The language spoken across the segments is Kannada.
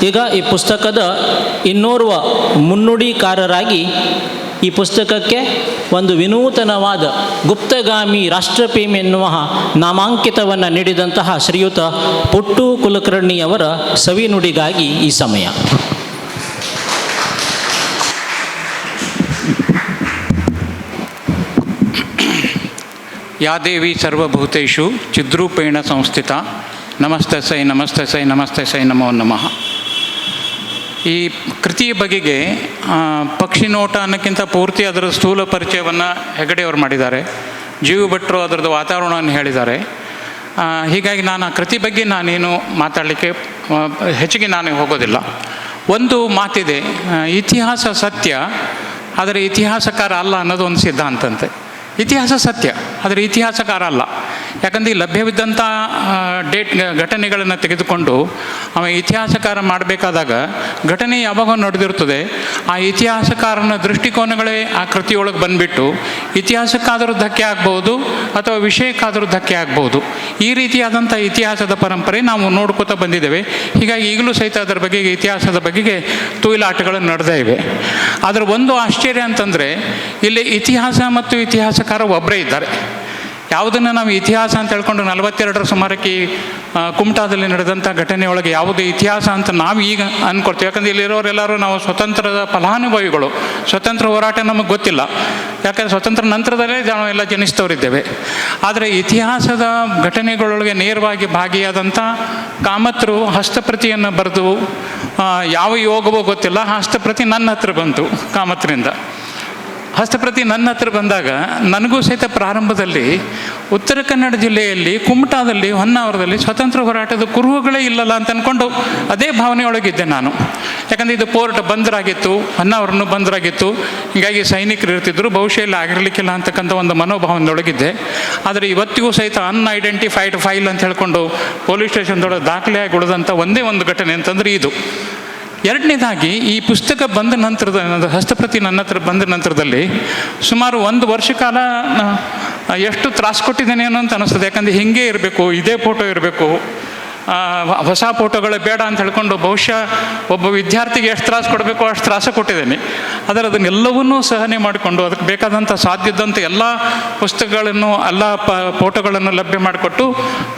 ಈಗ ಈ ಪುಸ್ತಕದ ಇನ್ನೋರ್ವ ಮುನ್ನುಡಿಕಾರರಾಗಿ ಈ ಪುಸ್ತಕಕ್ಕೆ ಒಂದು ವಿನೂತನವಾದ ಗುಪ್ತಗಾಮಿ ರಾಷ್ಟ್ರಪ್ರೇಮಿ ಎನ್ನುವ ನಾಮಾಂಕಿತವನ್ನು ನೀಡಿದಂತಹ ಶ್ರೀಯುತ ಪುಟ್ಟು ಕುಲಕರ್ಣಿಯವರ ಸವಿನುಡಿಗಾಗಿ ಈ ಸಮಯ. ಯಾ ದೇವಿ ಸರ್ವಭೂತೇಷು ಚಿದ್ರೂಪೇಣ ಸಂಸ್ಥಿತ ನಮಸ್ತಸೈ ನಮಸ್ತಸೈ ನಮಸ್ತಸೈ ನಮೋ ನಮಃ. ಈ ಕೃತಿಯ ಬಗೆಗೆ ಪಕ್ಷಿ ನೋಟ ಅನ್ನೋಕ್ಕಿಂತ ಪೂರ್ತಿ ಅದರ ಸ್ಥೂಲ ಪರಿಚಯವನ್ನು ಹೆಗಡೆಯವರು ಮಾಡಿದ್ದಾರೆ. ಜಿ ವಿ ಭಟ್ರು ಅದರದ್ದು ವಾತಾವರಣವನ್ನು ಹೇಳಿದ್ದಾರೆ. ಹೀಗಾಗಿ ನಾನು ಆ ಕೃತಿ ಬಗ್ಗೆ ನಾನೇನು ಮಾತಾಡಲಿಕ್ಕೆ ಹೆಚ್ಚಿಗೆ ನಾನು ಹೋಗೋದಿಲ್ಲ. ಒಂದು ಮಾತಿದೆ, ಇತಿಹಾಸ ಸತ್ಯ ಆದರೆ ಇತಿಹಾಸಕಾರ ಅಲ್ಲ ಅನ್ನೋದು ಒಂದು ಸಿದ್ಧಾಂತಂತೆ. ಇತಿಹಾಸ ಸತ್ಯ ಆದರೆ ಇತಿಹಾಸಕಾರ ಅಲ್ಲ. ಯಾಕಂದರೆ ಈ ಲಭ್ಯವಿದ್ದಂಥ ಘಟನೆಗಳನ್ನು ತೆಗೆದುಕೊಂಡು ಅವ ಇತಿಹಾಸಕಾರ ಮಾಡಬೇಕಾದಾಗ ಘಟನೆ ಯಾವಾಗ ನಡೆದಿರ್ತದೆ ಆ ಇತಿಹಾಸಕಾರನ ದೃಷ್ಟಿಕೋನಗಳೇ ಆ ಕೃತಿಯೊಳಗೆ ಬಂದುಬಿಟ್ಟು ಇತಿಹಾಸಕ್ಕಾದರೂ ಧಕ್ಕೆ ಆಗ್ಬೋದು ಅಥವಾ ವಿಷಯಕ್ಕಾದರೂ ಧಕ್ಕೆ ಆಗ್ಬೋದು. ಈ ರೀತಿಯಾದಂಥ ಇತಿಹಾಸದ ಪರಂಪರೆ ನಾವು ನೋಡ್ಕೋತಾ ಬಂದಿದ್ದೇವೆ. ಹೀಗಾಗಿ ಈಗಲೂ ಸಹಿತ ಅದರ ಬಗೆಗೆ ಇತಿಹಾಸದ ಬಗೆಗೆ ತುಯಿಲಾಟಗಳು ನಡೆದೇ ಇವೆ. ಅದರ ಒಂದು ಆಶ್ಚರ್ಯ ಅಂತಂದರೆ ಇಲ್ಲಿ ಇತಿಹಾಸ ಮತ್ತು ಇತಿಹಾಸಕಾರ ಒಬ್ಬರೇ ಇದ್ದಾರೆ. ಯಾವುದನ್ನು ನಾವು ಇತಿಹಾಸ ಅಂತ ಹೇಳ್ಕೊಂಡು 42ರ ಸುಮಾರಕ್ಕೆ ಕುಮಟಾದಲ್ಲಿ ನಡೆದಂಥ ಘಟನೆಯೊಳಗೆ ಯಾವುದೇ ಇತಿಹಾಸ ಅಂತ ನಾವು ಈಗ ಅಂದ್ಕೊಳ್ತೀವಿ. ಯಾಕಂದರೆ ಇಲ್ಲಿರೋರೆಲ್ಲರೂ ನಾವು ಸ್ವತಂತ್ರದ ಫಲಾನುಭವಿಗಳು. ಸ್ವತಂತ್ರ ಹೋರಾಟ ನಮಗೆ ಗೊತ್ತಿಲ್ಲ, ಯಾಕಂದರೆ ಸ್ವತಂತ್ರ ನಂತರದಲ್ಲೇ ನಾವೆಲ್ಲ ಜನಿಸ್ತವರಿದ್ದೇವೆ. ಆದರೆ ಇತಿಹಾಸದ ಘಟನೆಗಳೊಳಗೆ ನೇರವಾಗಿ ಭಾಗಿಯಾದಂಥ ಕಾಮತ್ರು ಹಸ್ತಪ್ರತಿಯನ್ನು ಬರೆದು ಯಾವ ಯೋಗವೋ ಗೊತ್ತಿಲ್ಲ, ಹಸ್ತಪ್ರತಿ ನನ್ನ ಹತ್ರ ಬಂತು. ಕಾಮತ್ರಿಂದ ಹಸ್ತಪ್ರತಿ ನನ್ನ ಹತ್ರ ಬಂದಾಗ ನನಗೂ ಸಹಿತ ಪ್ರಾರಂಭದಲ್ಲಿ ಉತ್ತರ ಕನ್ನಡ ಜಿಲ್ಲೆಯಲ್ಲಿ ಕುಮಟಾದಲ್ಲಿ ಹೊನ್ನಾವರದಲ್ಲಿ ಸ್ವತಂತ್ರ ಹೋರಾಟದ ಕುರುಹುಗಳೇ ಇಲ್ಲಲ್ಲ ಅಂತ ಅಂದ್ಕೊಂಡು ಅದೇ ಭಾವನೆಯೊಳಗಿದ್ದೆ ನಾನು. ಯಾಕಂದರೆ ಇದು ಪೋರ್ಟ್ ಬಂದರಾಗಿತ್ತು, ಹೊನ್ನಾವರನ್ನು ಬಂದರಾಗಿತ್ತು, ಹೀಗಾಗಿ ಸೈನಿಕರು ಇರ್ತಿದ್ರು, ಬಹುಶಃ ಇಲ್ಲಿ ಆಗಿರಲಿಕ್ಕಿಲ್ಲ ಅಂತಕ್ಕಂಥ ಒಂದು ಮನೋಭಾವನೆಯೊಳಗಿದ್ದೆ. ಆದರೆ ಇವತ್ತಿಗೂ ಸಹಿತ ಅನ್ಐಡೆಂಟಿಫೈಡ್ ಫೈಲ್ ಅಂತ ಹೇಳ್ಕೊಂಡು ಪೊಲೀಸ್ ಸ್ಟೇಷನ್ದೊಳಗೆ ದಾಖಲೆಯಾಗಿ ಉಳಿದಂಥ ಒಂದೇ ಒಂದು ಘಟನೆ ಅಂತಂದರೆ ಇದು. ಎರಡನೇದಾಗಿ ಈ ಪುಸ್ತಕ ಬಂದ ನಂತರದ ಹಸ್ತಪ್ರತಿ ನನ್ನ ಹತ್ರ ಬಂದ ನಂತರದಲ್ಲಿ ಸುಮಾರು 1 ವರ್ಷ ಕಾಲ ಎಷ್ಟು ತ್ರಾಸು ಕೊಟ್ಟಿದ್ದೇನೆ ಅನ್ನೋ ಅಂತ ಅನ್ನಿಸ್ತದೆ. ಯಾಕಂದರೆ ಹೀಗೆ ಇರಬೇಕು, ಇದೇ ಫೋಟೋ ಇರಬೇಕು, ಹೊಸ ಫೋಟೋಗಳೇ ಬೇಡ ಅಂತ ಹೇಳ್ಕೊಂಡು ಬಹುಶಃ ಒಬ್ಬ ವಿದ್ಯಾರ್ಥಿಗೆ ಎಷ್ಟು ತ್ರಾಸು ಕೊಡಬೇಕು ಅಷ್ಟು ತ್ರಾಸು ಕೊಟ್ಟಿದ್ದೇನೆ. ಆದರೆ ಅದನ್ನೆಲ್ಲವನ್ನೂ ಸಹನೆ ಮಾಡಿಕೊಂಡು ಅದಕ್ಕೆ ಬೇಕಾದಂಥ ಸಾಧ್ಯದಂಥ ಎಲ್ಲ ಪುಸ್ತಕಗಳನ್ನು ಎಲ್ಲ ಫೋಟೋಗಳನ್ನು ಲಭ್ಯ ಮಾಡಿಕೊಟ್ಟು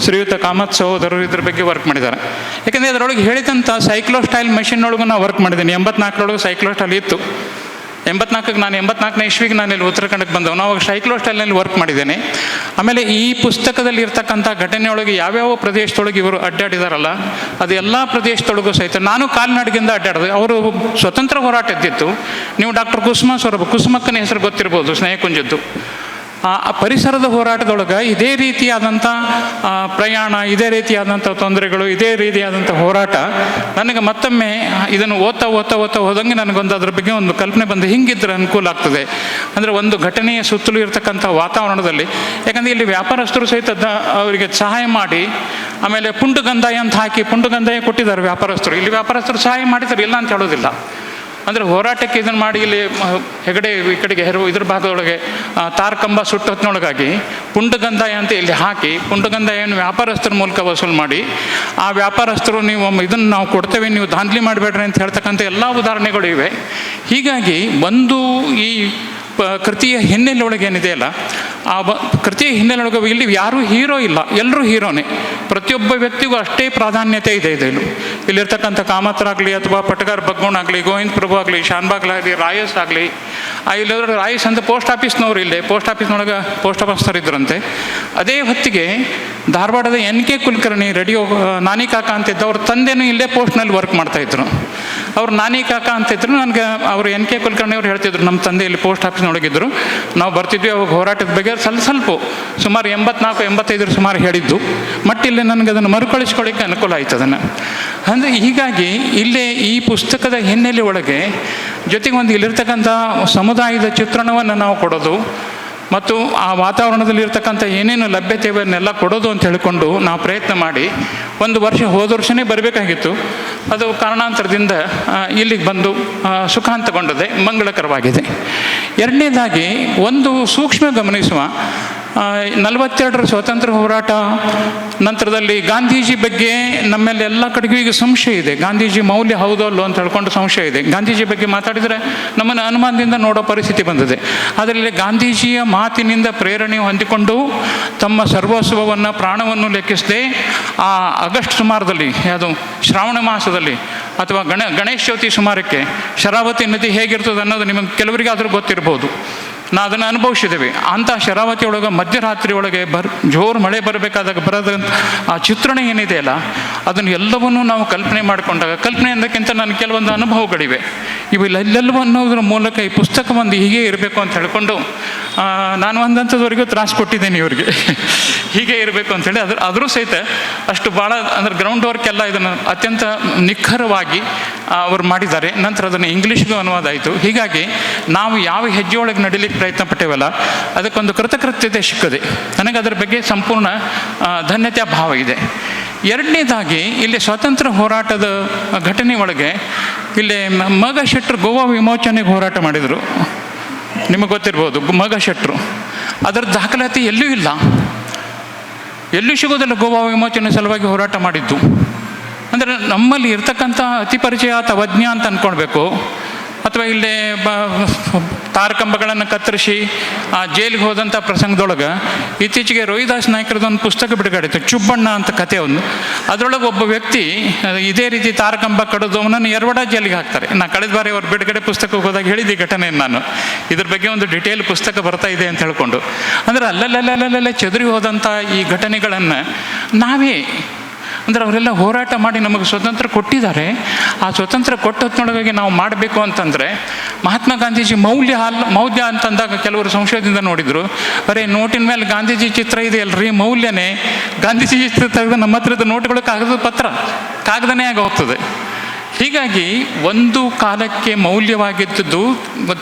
ಶ್ರೀಯುತ ಕಾಮತ್ ಸಹೋದರರು ಇದ್ರ ಬಗ್ಗೆ ವರ್ಕ್ ಮಾಡಿದ್ದಾರೆ. ಯಾಕೆಂದರೆ ಅದರೊಳಗೆ ಹೇಳಿದಂಥ ಸೈಕ್ಲೋಸ್ಟೈಲ್ ಮೆಷಿನ್ನೊಳಗೂ ನಾನು ವರ್ಕ್ ಮಾಡಿದ್ದೀನಿ. 84ರೊಳಗೆ ಸೈಕ್ಲೋಸ್ಟೈಲ್ ಇತ್ತು. 84ಕ್ಕೆ ನಾನು 84ನೇ ಇಸ್ವಿಗೆ ನಾನು ಇಲ್ಲಿ ಉತ್ತರ ಕನ್ನಡಕ್ಕೆ ಬಂದವು. ನಾವು ಸೈಕ್ಲೋಸ್ಟೈಲ್ನಲ್ಲಿ ವರ್ಕ್ ಮಾಡಿದ್ದೇನೆ. ಆಮೇಲೆ ಈ ಪುಸ್ತಕದಲ್ಲಿ ಇರ್ತಕ್ಕಂಥ ಘಟನೆಯೊಳಗೆ ಯಾವ್ಯಾವ ಪ್ರದೇಶದೊಳಗೆ ಇವರು ಅಡ್ಡಾಡಿದಾರಲ್ಲ ಅದು ಎಲ್ಲ ಪ್ರದೇಶದೊಳಗೂ ಸಹಿತ ನಾನು ಕಾಲ್ನಡಿಗೆಯಿಂದ ಅಡ್ಡಾಡಿದೆ. ಅವರು ಸ್ವತಂತ್ರ ಹೋರಾಟ ಇದ್ದಿತ್ತು. ನೀವು ಡಾಕ್ಟರ್ ಕುಸುಮ ಸೊರಬ, ಕುಸುಮಕ್ಕನ ಹೆಸರು ಗೊತ್ತಿರ್ಬೋದು, ಸ್ನೇಹಕುಂಜದ್ದು. ಆ ಪರಿಸರದ ಹೋರಾಟದೊಳಗೆ ಇದೇ ರೀತಿಯಾದಂಥ ಪ್ರಯಾಣ, ಇದೇ ರೀತಿಯಾದಂಥ ತೊಂದರೆಗಳು, ಇದೇ ರೀತಿಯಾದಂಥ ಹೋರಾಟ ನನಗೆ ಮತ್ತೊಮ್ಮೆ ಇದನ್ನು ಓದ್ತಾ ಹೋದಂಗೆ ನನಗೊಂದು ಅದ್ರ ಬಗ್ಗೆ ಒಂದು ಕಲ್ಪನೆ ಬಂದು ಹಿಂಗಿದ್ರೆ ಅನುಕೂಲ ಆಗ್ತದೆ. ಅಂದರೆ ಒಂದು ಘಟನೆಯ ಸುತ್ತಲೂ ಇರತಕ್ಕಂಥ ವಾತಾವರಣದಲ್ಲಿ, ಯಾಕಂದರೆ ಇಲ್ಲಿ ವ್ಯಾಪಾರಸ್ಥರು ಸಹಿತ ಅವರಿಗೆ ಸಹಾಯ ಮಾಡಿ ಆಮೇಲೆ ಪುಂಡುಗಂಧಾಯ ಅಂತ ಹಾಕಿ ಪುಂಡುಗಂಧಾಯ ಕೊಟ್ಟಿದ್ದಾರೆ ವ್ಯಾಪಾರಸ್ಥರು. ಇಲ್ಲಿ ವ್ಯಾಪಾರಸ್ಥರು ಸಹಾಯ ಮಾಡಿದ್ದಾರೆ, ಇಲ್ಲ ಅಂತ ಹೇಳೋದಿಲ್ಲ. ಅಂದರೆ ಹೋರಾಟಕ್ಕೆ ಇದನ್ನು ಮಾಡಿ ಇಲ್ಲಿ ಹೆಗಡೆ ಈ ಕಡೆಗೆ ಇದ್ರ ಭಾಗದೊಳಗೆ ತಾರಕಂಬ ಸುಟ್ಟು ಹೊತ್ತಿನೊಳಗಾಗಿ ಪುಂಡಗಂಧಾಯ ಅಂತ ಇಲ್ಲಿ ಹಾಕಿ ಪುಂಡಗಂಧಾಯನ್ನು ವ್ಯಾಪಾರಸ್ಥರ ಮೂಲಕ ವಸೂಲು ಮಾಡಿ ಆ ವ್ಯಾಪಾರಸ್ಥರು ನೀವು ಇದನ್ನು ನಾವು ಕೊಡ್ತೇವೆ, ನೀವು ದಾಂಧಲಿ ಮಾಡಬೇಡ್ರಿ ಅಂತ ಹೇಳ್ತಕ್ಕಂಥ ಎಲ್ಲ ಉದಾಹರಣೆಗಳು ಇವೆ. ಹೀಗಾಗಿ ಒಂದು ಈ ಕೃತಿಯ ಹಿನ್ನೆಲೆಯೊಳಗೆ ಏನಿದೆಯಲ್ಲ ಆ ಕೃತಿಯ ಹಿನ್ನೆಲೆಯೊಳಗೆ ಇಲ್ಲಿ ಯಾರೂ ಹೀರೋ ಇಲ್ಲ, ಎಲ್ಲರೂ ಹೀರೋನೇ. ಪ್ರತಿಯೊಬ್ಬ ವ್ಯಕ್ತಿಗೂ ಅಷ್ಟೇ ಪ್ರಾಧಾನ್ಯತೆ ಇದೆ. ಇಲ್ಲಿರ್ತಕ್ಕಂಥ ಕಾಮತ್ರಾಗಲಿ ಅಥವಾ ಪಟಗಾರ್ ಬಗ್ಗೋಣಾಗಲಿ, ಗೋವಿಂದ ಪ್ರಭು ಆಗಲಿ, ಶಾನ್ಬಾಗ್ಲಾಗಲಿ, ರಾಯಸ್ ಆಗಲಿ, ಇಲ್ಲದ್ರೆ ರಾಯಸ್ ಅಂತ ಪೋಸ್ಟ್ ಆಫೀಸ್ನವ್ರು ಇಲ್ಲೇ ಪೋಸ್ಟ್ ಆಫೀಸ್ನೊಳಗೆ ಪೋಸ್ಟ್ ಆಫೀಸರ್ ಇದ್ರಂತೆ. ಅದೇ ಹೊತ್ತಿಗೆ ಧಾರವಾಡದ NK ಕುಲಕರ್ಣಿ ರೇಡಿಯೋ ನಾನಿ ಕಾಕ ಅಂತಿದ್ದ, ಅವ್ರ ತಂದೆನೂ ಇಲ್ಲೇ ಪೋಸ್ಟ್ನಲ್ಲಿ ವರ್ಕ್ ಮಾಡ್ತಾಯಿದ್ರು. ಅವ್ರು ನಾನಿ ಕಾಕ ಅಂತಿದ್ರು. ನನಗೆ ಅವರು NK ಕುಲಕರ್ಣಿ ಅವ್ರು ಹೇಳ್ತಿದ್ರು, ನಮ್ಮ ತಂದೆ ಇಲ್ಲಿ ಪೋಸ್ಟ್ ಆಫೀಸ್ನೊಳಗಿದ್ರು, ನಾವು ಬರ್ತಿದ್ವಿ, ಅವಾಗ ಹೋರಾಟದ ಬಗ್ಗೆ ಸ್ವಲ್ಪ ಸುಮಾರು 84-85 ಸುಮಾರು ಹೇಳಿದ್ದು ಮಟ್ಟ ಇಲ್ಲಿ ನನಗೆ ಅದನ್ನು ಮರುಕಳಿಸ್ಕೊಳ್ಳಿಕ್ಕೆ ಅನುಕೂಲ ಆಯ್ತು ಅದನ್ನು. ಅಂದರೆ ಹೀಗಾಗಿ ಇಲ್ಲೇ ಈ ಪುಸ್ತಕದ ಹಿನ್ನೆಲೆ ಒಳಗೆ ಜೊತೆಗೆ ಒಂದು ಇಲ್ಲಿರ್ತಕ್ಕಂಥ ಸಮುದಾಯದ ಚಿತ್ರಣವನ್ನು ನಾವು ಕೊಡೋದು ಮತ್ತು ಆ ವಾತಾವರಣದಲ್ಲಿರ್ತಕ್ಕಂಥ ಏನೇನು ಲಭ್ಯತೆಯನ್ನೆಲ್ಲ ಕೊಡೋದು ಅಂತ ಹೇಳಿಕೊಂಡು ನಾವು ಪ್ರಯತ್ನ ಮಾಡಿ ಹೋದ ವರ್ಷನೇ ಬರಬೇಕಾಗಿತ್ತು. ಅದು ಕಾರಣಾಂತರದಿಂದ ಇಲ್ಲಿಗೆ ಬಂದು ಸುಖಾಂತಗೊಂಡದೆ, ಮಂಗಳಕರವಾಗಿದೆ. ಎರಡನೇದಾಗಿ ಒಂದು ಸೂಕ್ಷ್ಮ ಗಮನಿಸುವ 42ರ ಸ್ವಾತಂತ್ರ್ಯ ಹೋರಾಟ ನಂತರದಲ್ಲಿ ಗಾಂಧೀಜಿ ಬಗ್ಗೆ ನಮ್ಮಲ್ಲಿ ಎಲ್ಲ ಕಡೆಗೂ ಈಗ ಸಂಶಯ ಇದೆ. ಗಾಂಧೀಜಿ ಮೌಲ್ಯ ಹೌದೋ ಅಲ್ಲೋ ಅಂತ ಹೇಳ್ಕೊಂಡು ಸಂಶಯ ಇದೆ. ಗಾಂಧೀಜಿ ಬಗ್ಗೆ ಮಾತಾಡಿದರೆ ನಮ್ಮನ್ನು ಅನುಮಾನದಿಂದ ನೋಡೋ ಪರಿಸ್ಥಿತಿ ಬಂದಿದೆ. ಅದರಲ್ಲಿ ಗಾಂಧೀಜಿಯ ಮಾತಿನಿಂದ ಪ್ರೇರಣೆ ಹೊಂದಿಕೊಂಡು ತಮ್ಮ ಸರ್ವಸ್ವವನ್ನು ಪ್ರಾಣವನ್ನು ಲೆಕ್ಕಿಸದೆ ಆ ಆಗಸ್ಟ್ ಸುಮಾರದಲ್ಲಿ, ಅದು ಶ್ರಾವಣ ಮಾಸದಲ್ಲಿ ಅಥವಾ ಗಣೇಶ ಚೌತಿ ಸುಮಾರಕ್ಕೆ ಶರಾವತಿ ನದಿ ಹೇಗಿರ್ತದೆ ಅನ್ನೋದು ನಿಮಗೆ ಕೆಲವರಿಗಾದರೂ ಗೊತ್ತಿರ್ಬೋದು. ನಾವು ಅದನ್ನು ಅನುಭವಿಸಿದ್ದೇವೆ. ಅಂಥ ಶರಾವತಿ ಒಳಗೆ ಮಧ್ಯರಾತ್ರಿ ಒಳಗೆ ಜೋರು ಮಳೆ ಬರಬೇಕಾದಾಗ ಬರೋದಂಥ ಆ ಚಿತ್ರಣ ಏನಿದೆಯಲ್ಲ, ಅದನ್ನು ಎಲ್ಲವನ್ನೂ ನಾವು ಕಲ್ಪನೆ ಮಾಡಿಕೊಂಡಾಗ, ಕಲ್ಪನೆ ಅನ್ನೋಕ್ಕಿಂತ ನನಗೆ ಕೆಲವೊಂದು ಅನುಭವಗಳಿವೆ. ಇವೆಲ್ಲವೂ ಅನ್ನೋದ್ರ ಮೂಲಕ ಈ ಪುಸ್ತಕ ಒಂದು ಹೀಗೆ ಇರಬೇಕು ಅಂತ ಹೇಳ್ಕೊಂಡು ನಾನು ಒಂದು ಹಂತದವರೆಗೂ ತ್ರಾಸು ಕೊಟ್ಟಿದ್ದೇನೆ ಇವರಿಗೆ. ಹೀಗೆ ಇರಬೇಕು ಅಂಥೇಳಿ ಆದರೂ ಸಹಿತ ಅಷ್ಟು ಭಾಳ ಅಂದರೆ ಗ್ರೌಂಡ್ ವರ್ಕ್ ಎಲ್ಲ ಇದನ್ನು ಅತ್ಯಂತ ನಿಖರವಾಗಿ ಅವರು ಮಾಡಿದ್ದಾರೆ. ನಂತರ ಅದನ್ನು ಇಂಗ್ಲೀಷ್ಗೂ ಅನುವಾದ ಆಯಿತು. ಹೀಗಾಗಿ ನಾವು ಯಾವ ಹೆಜ್ಜೆಯೊಳಗೆ ನಡೀಲಿಕ್ಕೆ ಪ್ರಯತ್ನ ಪಟ್ಟೇವಲ್ಲ, ಅದಕ್ಕೊಂದು ಕೃತಕೃತ್ಯತೆ ಸಿಕ್ಕದೆ. ನನಗೆ ಅದರ ಬಗ್ಗೆ ಸಂಪೂರ್ಣ ಧನ್ಯತೆ ಭಾವ ಇದೆ. ಎರಡನೇದಾಗಿ ಇಲ್ಲಿ ಸ್ವಾತಂತ್ರ್ಯ ಹೋರಾಟದ ಘಟನೆ ಒಳಗೆ ಇಲ್ಲಿ ಮಗ ಶೆಟ್ಟರು ಗೋವಾ ವಿಮೋಚನೆಗೆ ಹೋರಾಟ ಮಾಡಿದರು. ನಿಮಗೆ ಗೊತ್ತಿರ್ಬೋದು ಮಗ ಶೆಟ್ಟರು. ಅದರ ದಾಖಲಾತಿ ಎಲ್ಲೂ ಇಲ್ಲ, ಎಲ್ಲೂ ಸಿಗೋದಿಲ್ಲ. ಗೋವಾ ವಿಮೋಚನೆ ಸಲುವಾಗಿ ಹೋರಾಟ ಮಾಡಿದ್ದು ಅಂದರೆ ನಮ್ಮಲ್ಲಿ ಇರ್ತಕ್ಕಂಥ ಅತಿ ಪರಿಚಯ ತವಜ್ಞ ಅಂತ ಅಂದ್ಕೊಳ್ಬೇಕು. ಅಥವಾ ಇಲ್ಲೇ ತಾರಕಂಬಗಳನ್ನು ಕತ್ತರಿಸಿ ಜೈಲಿಗೆ ಹೋದಂಥ ಪ್ರಸಂಗದೊಳಗೆ ಇತ್ತೀಚೆಗೆ ರೋಹಿದಾಸ್ ನಾಯ್ಕರದೊಂದು ಪುಸ್ತಕ ಬಿಡುಗಡೆ ಆಯಿತು, ಚುಬ್ಬಣ್ಣ ಅಂತ ಕಥೆ ಒಂದು. ಅದರೊಳಗೆ ಒಬ್ಬ ವ್ಯಕ್ತಿ ಇದೇ ರೀತಿ ತಾರಕಂಬ ಕಡಿದು ಅವನನ್ನು ಎರವಡ ಜೈಲಿಗೆ ಹಾಕ್ತಾರೆ. ನಾನು ಕಳೆದ ಬಾರಿ ಅವ್ರ ಬಿಡುಗಡೆ ಪುಸ್ತಕಕ್ಕೆ ಹೋದಾಗ ಹೇಳಿದ್ದೆ ಘಟನೆಯನ್ನು ನಾನು. ಇದ್ರ ಬಗ್ಗೆ ಒಂದು ಡಿಟೇಲ್ ಪುಸ್ತಕ ಬರ್ತಾ ಇದೆ ಅಂತ ಹೇಳ್ಕೊಂಡು. ಅಂದರೆ ಅಲ್ಲಲ್ಲಲ್ಲಲ್ಲೇ ಚದುರಿ ಹೋದಂಥ ಈ ಘಟನೆಗಳನ್ನು ನಾವೇ ಅಂದರೆ ಅವರೆಲ್ಲ ಹೋರಾಟ ಮಾಡಿ ನಮಗೆ ಸ್ವತಂತ್ರ ಕೊಟ್ಟಿದ್ದಾರೆ. ಆ ಸ್ವತಂತ್ರ ಕೊಟ್ಟ ಹೊತ್ತಿನೊಳಗಾಗಿ ನಾವು ಮಾಡಬೇಕು ಅಂತಂದರೆ ಮಹಾತ್ಮ ಗಾಂಧೀಜಿ ಮೌಲ್ಯ ಅಂತಂದಾಗ ಕೆಲವರು ಸಂಶಯದಿಂದ ನೋಡಿದರು. ಬರೀ ನೋಟಿನ ಮೇಲೆ ಗಾಂಧೀಜಿ ಚಿತ್ರ ಇದೆ ಅಲ್ರಿ, ಮೌಲ್ಯನೇ ಗಾಂಧೀಜಿ ಚಿತ್ರ ತೆಗೆದು ನಮ್ಮ ಹತ್ರದ ನೋಟುಗಳು ಕಾಗದ ಪತ್ರ ಕಾಗದನೇ ಆಗಿ ಹೋಗ್ತದೆ. ಹೀಗಾಗಿ ಒಂದು ಕಾಲಕ್ಕೆ ಮೌಲ್ಯವಾಗಿದ್ದದ್ದು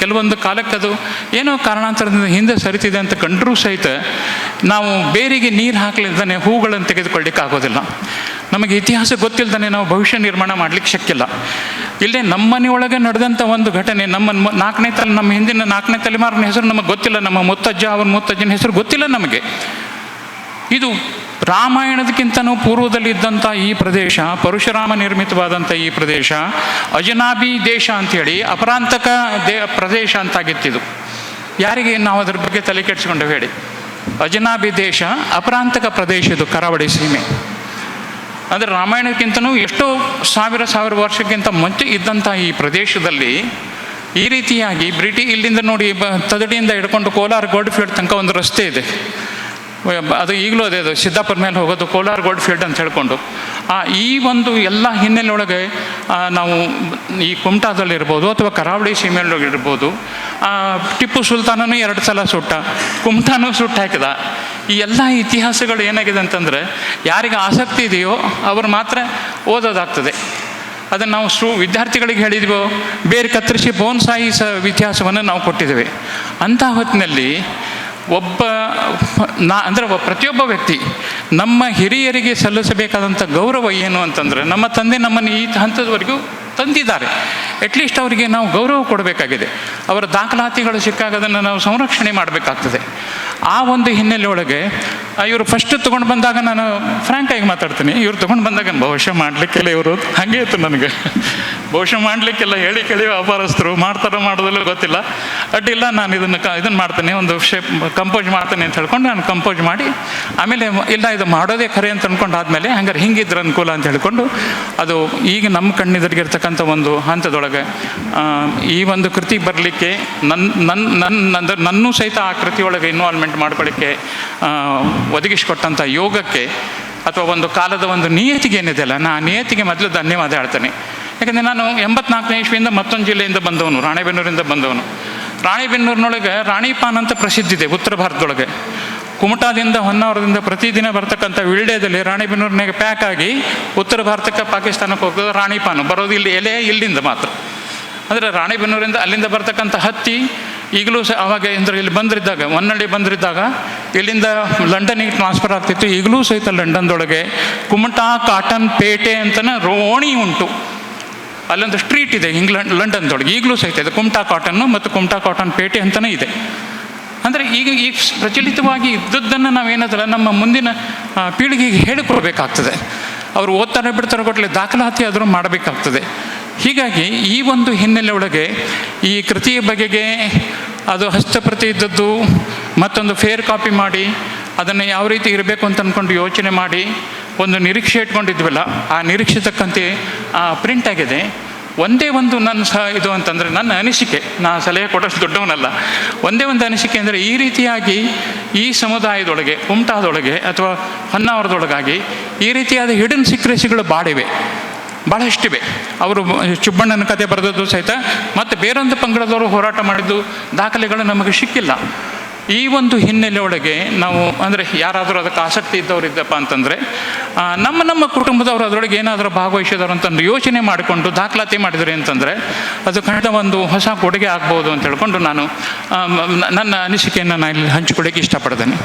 ಕೆಲವೊಂದು ಕಾಲಕ್ಕೆ ಅದು ಏನೋ ಕಾರಣಾಂತರದಿಂದ ಹಿಂದೆ ಸರಿತಿದೆ ಅಂತ ಕಂಡರೂ ಸಹಿತ ನಾವು ಬೇರಿಗೆ ನೀರು ಹಾಕಲಿದ್ದಾನೆ ಹೂಗಳನ್ನು ತೆಗೆದುಕೊಳ್ಳಿಕ್ಕೆ ಆಗೋದಿಲ್ಲ. ನಮಗೆ ಇತಿಹಾಸ ಗೊತ್ತಿಲ್ಲದೇ ನಾವು ಭವಿಷ್ಯ ನಿರ್ಮಾಣ ಮಾಡಲಿಕ್ಕೆ ಶಕ್ತಿಲ್ಲ. ಇಲ್ಲೇ ನಮ್ಮ ಮನೆಯೊಳಗೆ ನಡೆದಂಥ ಒಂದು ಘಟನೆ, ನಮ್ಮ ಹಿಂದಿನ 4ನೇ ತಲೆಮಾರಿನ ಹೆಸರು ನಮಗೆ ಗೊತ್ತಿಲ್ಲ, ನಮ್ಮ ಮುತ್ತಜ್ಜ ಅವ್ರ ಮುತ್ತಜ್ಜನ ಹೆಸರು ಗೊತ್ತಿಲ್ಲ ನಮಗೆ. ಇದು ರಾಮಾಯಣದಕ್ಕಿಂತನೂ ಪೂರ್ವದಲ್ಲಿ ಇದ್ದಂಥ ಈ ಪ್ರದೇಶ, ಪರಶುರಾಮ ನಿರ್ಮಿತವಾದಂಥ ಈ ಪ್ರದೇಶ ಅಜನಾಬಿ ದೇಶ ಅಂಥೇಳಿ ಅಪರಾಂತಕ ಪ್ರದೇಶ ಅಂತಾಗಿತ್ತಿದು. ಯಾರಿಗೆ ನಾವು ಅದರ ಬಗ್ಗೆ ತಲೆ ಕೆಡಿಸ್ಕೊಂಡೇವೆ ಹೇಳಿ? ಅಜನಾಬಿ ದೇಶ ಅಪರಾಂತಕ ಪ್ರದೇಶ, ಇದು ಕರಾವಳಿ ಸೀಮೆ. ಅಂದರೆ ರಾಮಾಯಣಕ್ಕಿಂತನೂ ಎಷ್ಟೋ ಸಾವಿರ ವರ್ಷಕ್ಕಿಂತ ಮುಂಚೆ ಇದ್ದಂಥ ಈ ಪ್ರದೇಶದಲ್ಲಿ ಈ ರೀತಿಯಾಗಿ ಇಲ್ಲಿಂದ ನೋಡಿ ತದಡಿಯಿಂದ ಹಿಡ್ಕೊಂಡು ಕೋಲಾರ ಗೋಲ್ಡ್ ಫೀಲ್ಡ್ ತನಕ ಒಂದು ರಸ್ತೆ ಇದೆ. ಅದು ಈಗಲೂ ಅದು ಸಿದ್ದಾಪುರ ಮೇಲೆ ಹೋಗೋದು ಕೋಲಾರ ಗೋಲ್ಡ್ ಫೀಲ್ಡ್ ಅಂತ ಹೇಳ್ಕೊಂಡು. ಈ ಒಂದು ಎಲ್ಲ ಹಿನ್ನೆಲೆ ಒಳಗೆ ನಾವು ಈ ಕುಮಟಾದಲ್ಲಿರ್ಬೋದು ಅಥವಾ ಕರಾವಳಿ ಸೀಮೆಯಲ್ಲಿರ್ಬೋದು, ಟಿಪ್ಪು ಸುಲ್ತಾನನೂ 2 ಸಲ ಸುಟ್ಟ, ಕುಮಟಾನೂ ಸುಟ್ಟು ಹಾಕಿದ. ಈ ಎಲ್ಲ ಇತಿಹಾಸಗಳು ಏನಾಗಿದೆ ಅಂತಂದರೆ ಯಾರಿಗೆ ಆಸಕ್ತಿ ಇದೆಯೋ ಅವರು ಮಾತ್ರ ಓದೋದಾಗ್ತದೆ. ಅದನ್ನು ನಾವು ವಿದ್ಯಾರ್ಥಿಗಳಿಗೆ ಹೇಳಿದ್ವೋ, ಬೇರೆ ಕತ್ತರಿಸಿ ಬೋನ್ಸಾಯಿ ಇತಿಹಾಸವನ್ನು ನಾವು ಕೊಟ್ಟಿದ್ದೇವೆ. ಅಂಥ ಹೊತ್ತಿನಲ್ಲಿ ಪ್ರತಿಯೊಬ್ಬ ವ್ಯಕ್ತಿ ನಮ್ಮ ಹಿರಿಯರಿಗೆ ಸಲ್ಲಿಸಬೇಕಾದಂಥ ಗೌರವ ಏನು ಅಂತಂದರೆ, ನಮ್ಮ ತಂದೆ ನಮ್ಮನ್ನು ಈ ಹಂತದವರೆಗೂ ತಂದಿದ್ದಾರೆ, ಅಟ್ಲೀಸ್ಟ್ ಅವರಿಗೆ ನಾವು ಗೌರವ ಕೊಡಬೇಕಾಗಿದೆ. ಅವರ ದಾಖಲಾತಿಗಳು ಸಿಕ್ಕಾಗ ಅದನ್ನು ನಾವು ಸಂರಕ್ಷಣೆ ಮಾಡಬೇಕಾಗ್ತದೆ. ಆ ಒಂದು ಹಿನ್ನೆಲೆ ಒಳಗೆ ಇವರು ಫಸ್ಟ್ ತೊಗೊಂಡು ಬಂದಾಗ, ನಾನು ಫ್ರ್ಯಾಂಕಾಗಿ ಮಾತಾಡ್ತೀನಿ, ಇವ್ರು ತೊಗೊಂಡು ಬಂದಾಗ ಭವಿಷ್ಯ ಮಾಡಲಿಕ್ಕೆಲ್ಲ ಇವರು ಹಾಗೆ ಇತ್ತು ನನಗೆ. ಭವಿಷ್ಯ ಮಾಡಲಿಕ್ಕೆಲ್ಲ ಹೇಳಿ ಕೇಳಿ ವ್ಯಾಪಾರಸ್ಥರು ಮಾಡೋದಿಲ್ಲ ಗೊತ್ತಿಲ್ಲ. ಅಡ್ಡಿಲ್ಲ, ನಾನು ಇದನ್ನು ಮಾಡ್ತೇನೆ, ಒಂದು ಕಂಪೋಸ್ ಮಾಡ್ತೇನೆ ಅಂತ ಹೇಳ್ಕೊಂಡು ನಾನು ಕಂಪೋಸ್ ಮಾಡಿ, ಆಮೇಲೆ ಇಲ್ಲ ಇದು ಮಾಡೋದೇ ಖರೆ ಅಂತ ಅಂದ್ಕೊಂಡು ಆದಮೇಲೆ ಹಂಗಾರೆ ಹಿಂಗಿದ್ರೆ ಅನುಕೂಲ ಅಂತ ಹೇಳ್ಕೊಂಡು ಅದು ಈಗ ನಮ್ಮ ಕಣ್ಣೆದುರಿಗಿರ್ತಕ್ಕಂಥ ಒಂದು ಹಂತದೊಳಗೆ ಈ ಒಂದು ಕೃತಿ ಬರಲಿಕ್ಕೆ ನನ್ನೂ ಸಹಿತ ಆ ಕೃತಿಯೊಳಗೆ ಇನ್ವಾಲ್ವ್ಮೆಂಟ್ ಮಾಡ್ಕೊಳ್ಳಿಕ್ಕೆ ಒದಗಿಸಿಕೊಟ್ಟಂಥ ಯೋಗಕ್ಕೆ ಅಥವಾ ಒಂದು ಕಾಲದ ಒಂದು ನಿಯತಿಗೆ ಏನಿದೆಯಲ್ಲ, ನಾ ನಿಯತಿಗೆ ಮೊದಲು ಧನ್ಯವಾದ ಹೇಳ್ತೇನೆ. ಯಾಕಂದರೆ ನಾನು 84ನೇ ಇಸ್ವಿಯಿಂದ ಮತ್ತೊಂದು ಜಿಲ್ಲೆಯಿಂದ ಬಂದವನು, ರಾಣೆಬೆನ್ನೂರಿಂದ ಬಂದವನು. ರಾಣೆಬೆನ್ನೂರಿನೊಳಗೆ ರಾಣಿಪಾನ್ ಅಂತ ಪ್ರಸಿದ್ಧಿ ಇದೆ ಉತ್ತರ ಭಾರತದೊಳಗೆ. ಕುಮಟಾದಿಂದ ಹೊನ್ನಾವರದಿಂದ ಪ್ರತಿದಿನ ಬರ್ತಕ್ಕಂಥ ವಿಳ್ಯದಲ್ಲಿ ರಾಣಿಬೆನ್ನೂರಿನಾಗೆ ಪ್ಯಾಕ್ ಆಗಿ ಉತ್ತರ ಭಾರತಕ್ಕೆ ಪಾಕಿಸ್ತಾನಕ್ಕೆ ಹೋಗೋದು ರಾಣಿಪಾನು ಬರೋದು ಇಲ್ಲಿ ಎಲೆ ಇಲ್ಲಿಂದ ಮಾತ್ರ. ಅಂದರೆ ರಾಣಿಬೆನ್ನೂರಿಂದ ಅಲ್ಲಿಂದ ಬರ್ತಕ್ಕಂಥ ಹತ್ತಿ ಈಗಲೂ ಅವಾಗ ಅಂದರೆ ಇಲ್ಲಿ ಬಂದಿದ್ದಾಗ ಹೊನ್ನಳ್ಳಿ ಬಂದಿದ್ದಾಗ ಇಲ್ಲಿಂದ ಲಂಡನಿಗೆ ಟ್ರಾನ್ಸ್ಫರ್ ಆಗ್ತಿತ್ತು. ಈಗಲೂ ಸಹಿತ ಲಂಡನ್ದೊಳಗೆ ಕುಮಟಾ ಕಾಟನ್ ಪೇಟೆ ಅಂತಲೇ ರೋಣಿ ಉಂಟು. ಅಲ್ಲೊಂದು ಸ್ಟ್ರೀಟ್ ಇದೆ ಲಂಡನ್ದೊಳಗೆ ಈಗಲೂ ಸಹಿತ ಇದೆ, ಕುಮಟಾ ಕಾಟನ್ನು ಮತ್ತು ಕುಮಟಾ ಕಾಟನ್ ಪೇಟೆ ಅಂತಲೇ ಇದೆ. ಅಂದರೆ ಈಗ ಪ್ರಚಲಿತವಾಗಿ ಇದ್ದದ್ದನ್ನು ನಾವೇನಾದ್ರೆ ನಮ್ಮ ಮುಂದಿನ ಪೀಳಿಗೆಗೆ ಹೇಳಿಕೊಡ್ಬೇಕಾಗ್ತದೆ. ಅವರು ಓದ್ತಾರೆ ಬಿಡ್ತಾರೆ ಕೊಟ್ಟಲೆ ದಾಖಲಾತಿ ಆದರೂ ಮಾಡಬೇಕಾಗ್ತದೆ. ಹೀಗಾಗಿ ಈ ಒಂದು ಹಿನ್ನೆಲೆ ಒಳಗೆ ಈ ಕೃತಿಯ ಬಗೆಗೆ ಅದು ಹಸ್ತಪ್ರತಿ ಇದ್ದದ್ದು ಮತ್ತೊಂದು ಫೇರ್ ಕಾಪಿ ಮಾಡಿ ಅದನ್ನು ಯಾವ ರೀತಿ ಇರಬೇಕು ಅಂತ ಅಂದ್ಕೊಂಡು ಯೋಚನೆ ಮಾಡಿ ಒಂದು ನಿರೀಕ್ಷೆ ಇಟ್ಕೊಂಡಿದ್ವಲ್ಲ, ಆ ನಿರೀಕ್ಷೆ ತಕ್ಕಂತೆ ಪ್ರಿಂಟ್ ಆಗಿದೆ. ಒಂದೇ ಒಂದು ನನ್ನ ಇದು ಅಂತಂದರೆ ನನ್ನ ಅನಿಸಿಕೆ, ನಾ ಸಲಹೆ ಕೊಡೋಷ್ಟು ದೊಡ್ಡವನಲ್ಲ, ಒಂದೇ ಒಂದು ಅನಿಸಿಕೆ ಅಂದರೆ ಈ ರೀತಿಯಾಗಿ ಈ ಸಮುದಾಯದೊಳಗೆ ಕುಮಟಾದೊಳಗೆ ಅಥವಾ ಹೊನ್ನಾವರದೊಳಗಾಗಿ ಈ ರೀತಿಯಾದ ಹಿಡನ್ ಸೀಕ್ರೆಸಿಗಳು ಭಾಳಷ್ಟಿವೆ. ಅವರು ಚುಬ್ಬಣ್ಣನ ಕತೆ ಬರೆದದ್ದು ಸಹಿತ ಮತ್ತು ಬೇರೊಂದು ಪಂಗಡದವರು ಹೋರಾಟ ಮಾಡಿದ್ದು ದಾಖಲೆಗಳು ನಮಗೆ ಸಿಕ್ಕಿಲ್ಲ. ಈ ಒಂದು ಹಿನ್ನೆಲೆ ಒಳಗೆ ನಾವು ಅಂದರೆ ಯಾರಾದರೂ ಅದಕ್ಕೆ ಆಸಕ್ತಿ ಇದ್ದವರು ಇದ್ದಪ್ಪ ಅಂತಂದರೆ ನಮ್ಮ ಕುಟುಂಬದವರು ಅದರೊಳಗೆ ಏನಾದರೂ ಭಾಗವಹಿಸಿದವರು ಅಂತಂದು ಯೋಚನೆ ಮಾಡಿಕೊಂಡು ದಾಖಲಾತಿ ಮಾಡಿದ್ರಿ ಅಂತಂದರೆ ಅದು ಖಂಡಿತ ಒಂದು ಹೊಸ ಕೊಡುಗೆ ಆಗ್ಬೋದು ಅಂತ ಹೇಳ್ಕೊಂಡು ನಾನು ನನ್ನ ಅನಿಸಿಕೆಯನ್ನು ನಾನು ಇಲ್ಲಿ ಹಂಚಿಕೊಳ್ಳಿಕ್ಕೆ ಇಷ್ಟಪಡ್ತೇನೆ.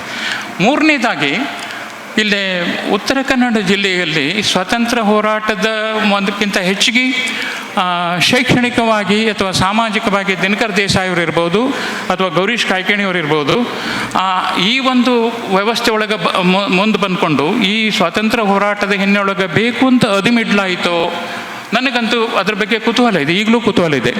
ಮೂರನೇದಾಗಿ ಇಲ್ಲಿ ಉತ್ತರ ಕನ್ನಡ ಜಿಲ್ಲೆಯಲ್ಲಿ ಸ್ವಾತಂತ್ರ್ಯ ಹೋರಾಟದ ಒಂದಕ್ಕಿಂತ ಹೆಚ್ಚಿಗೆ ಶೈಕ್ಷಣಿಕವಾಗಿ ಅಥವಾ ಸಾಮಾಜಿಕವಾಗಿ ದಿನಕರ್ ದೇಸಾಯಿ ಅವರು ಇರ್ಬೋದು ಅಥವಾ ಗೌರೀಶ್ ಕಾಯ್ಕಿಣಿಯವರು ಇರ್ಬೋದು, ಈ ಒಂದು ವ್ಯವಸ್ಥೆ ಒಳಗೆ ಮುಂದೆ ಬಂದ್ಕೊಂಡು ಈ ಸ್ವಾತಂತ್ರ್ಯ ಹೋರಾಟದ ಹಿನ್ನೆಲೆ ಬೇಕು ಅಂತ ಅದಿಮಿಡ್ಲಾಯಿತೋ, ನನಗಂತೂ ಅದ್ರ ಬಗ್ಗೆ ಕುತೂಹಲ ಇದೆ, ಈಗಲೂ ಕುತೂಹಲ ಇದೆ.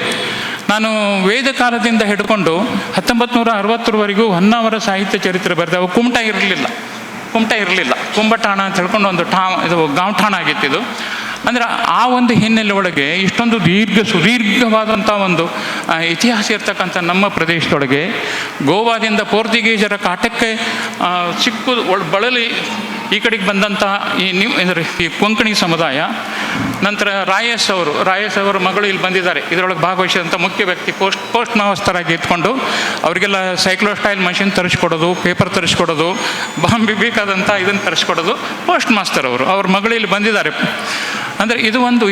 ನಾನು ವೇದ ಕಾಲದಿಂದ ಹಿಡ್ಕೊಂಡು 1960ರವರೆಗೂ ಹೊನ್ನಾವರ ಸಾಹಿತ್ಯ ಚರಿತ್ರೆ ಬರೆದವು. ಕುಮಟ ಇರಲಿಲ್ಲ, ಕುಂಬಠಾಣ ಅಂತ ಹೇಳ್ಕೊಂಡು ಒಂದು ಇದು ಗಾಂವ್ ಠಾಣ ಆಗಿತ್ತಿದು. ಅಂದರೆ ಆ ಒಂದು ಹಿನ್ನೆಲೆ ಒಳಗೆ ಇಷ್ಟೊಂದು ಸುದೀರ್ಘವಾದಂಥ ಒಂದು ಇತಿಹಾಸ ಇರ್ತಕ್ಕಂಥ ನಮ್ಮ ಪ್ರದೇಶದೊಳಗೆ ಗೋವಾದಿಂದ ಪೋರ್ಚುಗೀಸರ ಕಾಟಕ್ಕೆ ಬಳಲಿ ಈ ಕಡೆಗೆ ಬಂದಂಥ ಈ ಕೊಂಕಣಿ ಸಮುದಾಯ, ನಂತರ ರಾಯಸ್ ಅವರ ಮಗಳು ಇಲ್ಲಿ ಬಂದಿದ್ದಾರೆ, ಇದರೊಳಗೆ ಭಾಗವಹಿಸಿದಂಥ ಮುಖ್ಯ ವ್ಯಕ್ತಿ ಪೋಸ್ಟ್ ಮಾವಸ್ತರಾಗಿ ಇಟ್ಕೊಂಡು ಅವರಿಗೆಲ್ಲ ಸೈಕ್ಲೋಸ್ಟೈಲ್ ಮಷಿನ್ ತರಿಸ್ಕೊಡೋದು, ಪೇಪರ್ ತರಿಸ್ಕೊಡೋದು, ಬಾಂಬೆ ಬೇಕಾದಂಥ ಇದನ್ನು ತರಿಸ್ಕೊಡೋದು ಪೋಸ್ಟ್ ಮಾಸ್ತರ್ ಅವ್ರ ಮಗಳು ಇಲ್ಲಿ ಬಂದಿದ್ದಾರೆ. ಅಂದರೆ ಇದು ಒಂದು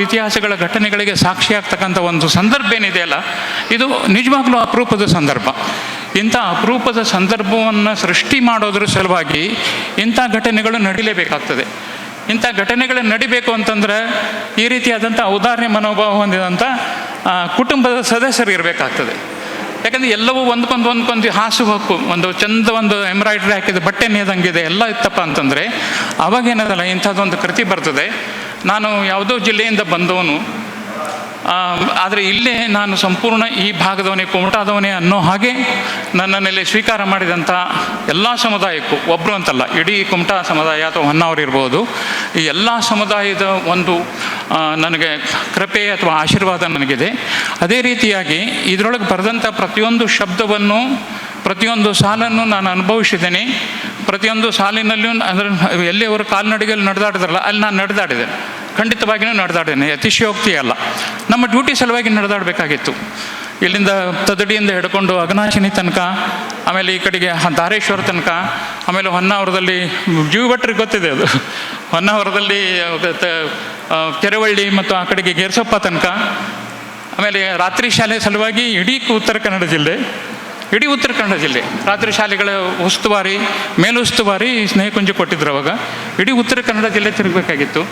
ಇತಿಹಾಸಗಳ ಘಟನೆಗಳಿಗೆ ಸಾಕ್ಷಿಯಾಗ್ತಕ್ಕಂಥ ಒಂದು ಸಂದರ್ಭ ಏನಿದೆಯಲ್ಲ, ಇದು ನಿಜವಾಗ್ಲೂ ಅಪರೂಪದ ಸಂದರ್ಭ. ಇಂಥ ಅಪರೂಪದ ಸಂದರ್ಭವನ್ನು ಸೃಷ್ಟಿ ಮಾಡೋದ್ರ ಸಲುವಾಗಿ ಇಂಥ ಘಟನೆಗಳು ನಡೀಲೇಬೇಕಾಗ್ತದೆ. ಇಂಥ ಘಟನೆಗಳು ನಡಿಬೇಕು ಅಂತಂದ್ರೆ ಈ ರೀತಿಯಾದಂಥ ಔದಾರ್ಯ ಮನೋಭಾವ ಹೊಂದಿದಂಥ ಕುಟುಂಬದ ಸದಸ್ಯರು ಇರಬೇಕಾಗ್ತದೆ. ಯಾಕಂದರೆ ಎಲ್ಲವೂ ಒಂದ್ಕೊಂದು ಹಾಸು ಹಕ್ಕು, ಒಂದು ಚಂದ ಒಂದು ಎಂಬ್ರಾಯ್ಡ್ರಿ ಹಾಕಿದ ಬಟ್ಟೆ ನೇದಂಗಿದೆ ಎಲ್ಲ ಇತ್ತಪ್ಪ ಅಂತಂದರೆ ಅವಾಗೇನದಲ್ಲ ಇಂಥದ್ದೊಂದು ಕೃತಿ ಬರ್ತದೆ. ನಾನು ಯಾವುದೋ ಜಿಲ್ಲೆಯಿಂದ ಬಂದವನು, ಆದರೆ ಇಲ್ಲೇ ನಾನು ಸಂಪೂರ್ಣ ಈ ಭಾಗದವನೇ, ಕುಮಟಾದವನೇ ಅನ್ನೋ ಹಾಗೆ ನನ್ನಲ್ಲಿ ಸ್ವೀಕಾರ ಮಾಡಿದಂಥ ಎಲ್ಲ ಸಮುದಾಯಕ್ಕೂ, ಒಬ್ಬರು ಅಂತಲ್ಲ, ಇಡೀ ಕುಮಟಾ ಸಮುದಾಯ ಅಥವಾ ಹೊನ್ನಾವರ ಇರ್ಬೋದು, ಈ ಎಲ್ಲ ಸಮುದಾಯದ ಒಂದು ನನಗೆ ಕೃಪೆ ಅಥವಾ ಆಶೀರ್ವಾದ ನನಗಿದೆ. ಅದೇ ರೀತಿಯಾಗಿ ಇದರೊಳಗೆ ಬರೆದಂಥ ಪ್ರತಿಯೊಂದು ಶಬ್ದವನ್ನು, ಪ್ರತಿಯೊಂದು ಸಾಲನ್ನು ನಾನು ಅನುಭವಿಸಿದ್ದೇನೆ. ಪ್ರತಿಯೊಂದು ಸಾಲಿನಲ್ಲಿಯೂ ಅಂದರೆ ಎಲ್ಲಿ ಅವರು ಕಾಲ್ನಡಿಗೆಯಲ್ಲಿ ನಡೆದಾಡಿದ್ರಲ್ಲ ಅಲ್ಲಿ ನಾನು ನಡೆದಾಡಿದೆ, ಖಂಡಿತವಾಗಿಯೂ ನಡೆದಾಡಿದ್ದೇನೆ, ಅತಿಶಯೋಕ್ತಿ ಅಲ್ಲ. ನಮ್ಮ ಡ್ಯೂಟಿ ಸಲುವಾಗಿ ನಡೆದಾಡಬೇಕಾಗಿತ್ತು. ಇಲ್ಲಿಂದ ತದಡಿಯಿಂದ ಹಿಡ್ಕೊಂಡು ಅಘನಾಶಿನಿ ತನಕ, ಆಮೇಲೆ ಈ ಕಡೆಗೆ ಧಾರೇಶ್ವರ ತನಕ, ಆಮೇಲೆ ಹೊನ್ನಾವರದಲ್ಲಿ ಜೀವಭಟ್ರಿಗೆ ಗೊತ್ತಿದೆ ಅದು, ಹೊನ್ನಾವರದಲ್ಲಿ ಕೆರವಳ್ಳಿ ಮತ್ತು ಆ ಕಡೆಗೆ ಗೇರ್ಸೊಪ್ಪ ತನಕ, ಆಮೇಲೆ ರಾತ್ರಿ ಶಾಲೆ ಸಲುವಾಗಿ ಇಡೀ ಉತ್ತರ ಕನ್ನಡ ಜಿಲ್ಲೆ ರಾತ್ರಿ ಶಾಲೆಗಳ ಉಸ್ತುವಾರಿ, ಮೇಲುಸ್ತುವಾರಿ ಸ್ನೇಹಕುಂಜ ಕೊಟ್ಟಿದ್ರು ಅವಾಗ. ಇಡೀ ಉತ್ತರ ಕನ್ನಡ ಜಿಲ್ಲೆ ತಿರುಗಬೇಕಾಗಿತ್ತು.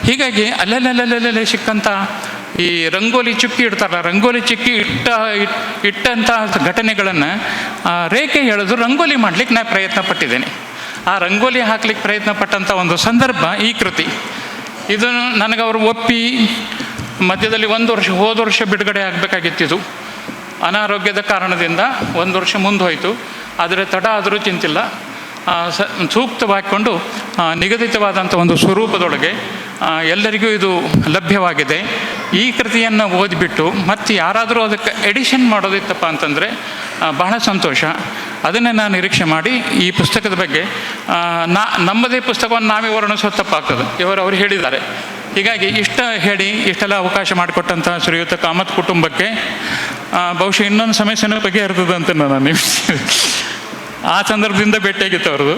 ಹೀಗಾಗಿ ಅಲ್ಲಲ್ಲೇ ಸಿಕ್ಕಂಥ ಈ ರಂಗೋಲಿ ಚುಕ್ಕಿ ಇಡ್ತಾರಲ್ಲ, ರಂಗೋಲಿ ಚುಕ್ಕಿ ಇಟ್ಟಂಥ ಘಟನೆಗಳನ್ನು ರೇಖೆ ಎಳೆದು ರಂಗೋಲಿ ಮಾಡಲಿಕ್ಕೆ ನಾನು ಪ್ರಯತ್ನ ಪಟ್ಟಿದ್ದೇನೆ. ಆ ರಂಗೋಲಿ ಹಾಕ್ಲಿಕ್ಕೆ ಪ್ರಯತ್ನ ಪಟ್ಟಂಥ ಒಂದು ಸಂದರ್ಭ ಈ ಕೃತಿ. ಇದು ನನಗೆ ಅವರು ಒಪ್ಪಿ ಮಧ್ಯದಲ್ಲಿ ಹೋದ ವರ್ಷ ಬಿಡುಗಡೆ ಆಗಬೇಕಾಗಿತ್ತಿದು. ಅನಾರೋಗ್ಯದ ಕಾರಣದಿಂದ 1 ವರ್ಷ ಮುಂದೆ ಹೋಯಿತು. ಆದರೆ ತಡ ಆದರೂ ಚಿಂತಿಲ್ಲ, ಸೂಕ್ತವಾಗಿಕೊಂಡು ನಿಗದಿತವಾದಂಥ ಒಂದು ಸ್ವರೂಪದೊಳಗೆ ಎಲ್ಲರಿಗೂ ಇದು ಲಭ್ಯವಾಗಿದೆ. ಈ ಕೃತಿಯನ್ನು ಓದಿಬಿಟ್ಟು ಮತ್ತು ಯಾರಾದರೂ ಅದಕ್ಕೆ ಎಡಿಷನ್ ಮಾಡೋದಿತ್ತಪ್ಪ ಅಂತಂದರೆ ಬಹಳ ಸಂತೋಷ. ಅದನ್ನೇ ನಾನು ನಿರೀಕ್ಷೆ ಮಾಡಿ ಈ ಪುಸ್ತಕದ ಬಗ್ಗೆ ನಮ್ಮದೇ ಪುಸ್ತಕವನ್ನು ನಾವೇ ವರ್ಣಿಸೋ ತಪ್ಪಾಗ್ತದೆ, ಅವರು ಹೇಳಿದ್ದಾರೆ. ಹೀಗಾಗಿ ಇಷ್ಟೆಲ್ಲ ಅವಕಾಶ ಮಾಡಿಕೊಟ್ಟಂಥ ಶ್ರೀಯುತ ಕಾಮತ್ ಕುಟುಂಬಕ್ಕೆ ಬಹುಶಃ ಇನ್ನೊಂದು ಸಮಸ್ಯೆನೂ ಬಗೆಹರಿದಂತೆ ನಾನು ಆ ಸಂದರ್ಭದಿಂದ ಭೇಟಿಯಾಗಿತ್ತು ಅವ್ರದ್ದು,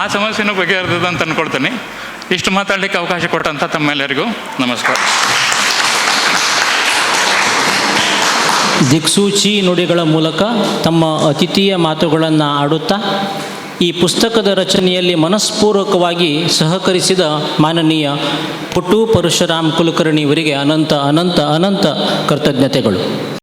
ಆ ಸಮಸ್ಯೆನೂ ಬಗೆಹರಿದಂತ ಅಂದ್ಕೊಳ್ತೇನೆ. ಇಷ್ಟು ಮಾತಾಡಲಿಕ್ಕೆ ಅವಕಾಶ ಕೊಟ್ಟಂಥ ತಮ್ಮೆಲ್ಲರಿಗೂ ನಮಸ್ಕಾರ. ದಿಕ್ಸೂಚಿ ನುಡಿಗಳ ಮೂಲಕ ತಮ್ಮ ಅತಿಥಿಯ ಮಾತುಗಳನ್ನು ಆಡುತ್ತಾ ಈ ಪುಸ್ತಕದ ರಚನೆಯಲ್ಲಿ ಮನಸ್ಪೂರ್ವಕವಾಗಿ ಸಹಕರಿಸಿದ ಮಾನನೀಯ ಪುಟ್ಟು ಪರಶುರಾಮ್ ಕುಲಕರ್ಣಿ ಇವರಿಗೆ ಅನಂತ ಕೃತಜ್ಞತೆಗಳು.